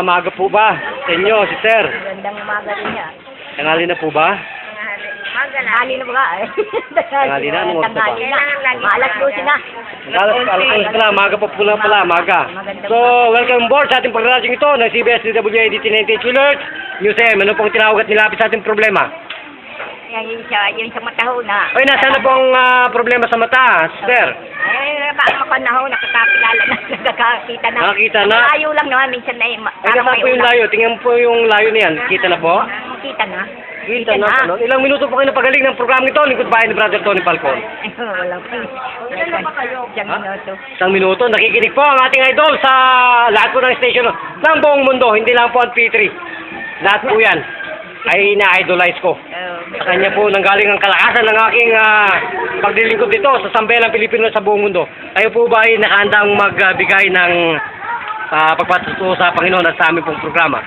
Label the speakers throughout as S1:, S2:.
S1: Maaga po ba sa inyo, si Sir?
S2: Magandang umaga rin niya.
S1: Tanghali na po ba?
S2: Tanghali na ba?
S1: Tanghali na, anong oras na ba?
S2: Maalas po sila.
S1: Alas pala, maaga pa pala, maaga. So, welcome board sa ating pagrarating ito ng CBS DWAD 98 Alert. News M, ano pong tinawag at nilapit sa ating problema?
S2: Yung sa mata ho na.
S1: Oy, nasaan na pong problema sa mata, Sir?
S2: Ay, baka makanaho, nakakakilala na, nakakakita na.
S1: Nakakita na?
S2: Layo lang naman, minsan na
S1: Ay, nasaan po yung layo? Tingnan po yung layo niyan. Kita na po?
S2: Kita na.
S1: Kita na. Ano? Ilang minuto po kayo napagaling ng programa nito? Lingkod bahay ni Brother Tony Falcon.
S2: Wala po. Ilan na ba kayo? Isang minuto.
S1: Isang minuto. Nakikinig po ang ating idol sa lahat po ng station ng buong mundo. Hindi lang po ang P3. Lahat po yan ay na-idolize ko. Sa kanya po nanggaling ang kalakasan ng aking paglilingkod dito sa sambayalang Pilipino sa buong mundo. Kayo po ba ay nakahandang magbigay ng pagpatuto sa Panginoon at sa aming pong programa?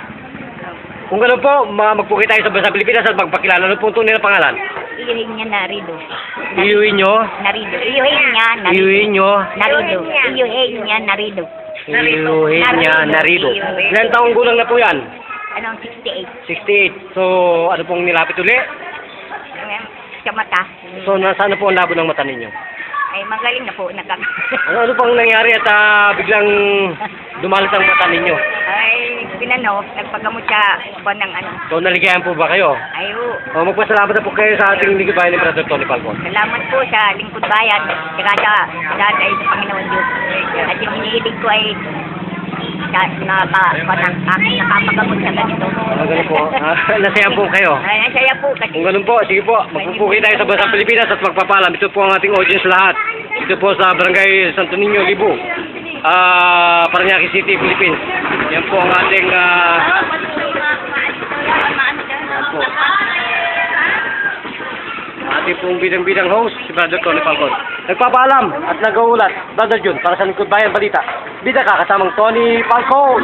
S1: Kung gano'n po, magpukit tayo sa bansa Pilipinas at magpakilala. Ano po tunay na pangalan?
S2: Iyuhin niya Narido.
S1: Iyuhin nyo?
S2: Narido. Iyuhin niya Narido.
S1: Iyuhin nyo?
S2: Narido. Iyuhin niya Narido.
S1: Iyuhin niya Narido. Ilan taong gulang na po yan?
S2: Anong 68?
S1: 68. So, ano pong nilapit uli?
S2: Sa mata.
S1: So, nasaan na po ang labo ng mata ninyo?
S2: Ay, magaling na po.
S1: Ano pang nangyari at biglang dumalat ang mata ninyo?
S2: Ay, nagpagamot siya po ng ano.
S1: So, naligayan po ba kayo?
S2: Ay,
S1: O, magpasalamat na po kayo sa ating lingkod bayan ni Brother Tony Falcon.
S2: salamat po sa lingkod bayan. Saka sa lahat ay sa Panginoon Diyos. At yung iniibig ko ay nakapagamot sa ganito.
S1: Ganun po. Nasaya po kayo.
S2: Ay, nasaya po kasi.
S1: Kung ganun po, sige po. Magpupuki tayo sa bansang Pilipinas at magpapalam. Ito po ang ating audience lahat. Ito po sa Barangay Santo Niño, Libu. Parañaque City, Philippines. Yan po ang ating ating pong bidang-bidang host, si Brother Tony Falcon. Nagpapaalam at nag-uulat, Brother Jun, para sa Lingkod Bayan Balita. Bida ka kasamang Tony Falcon.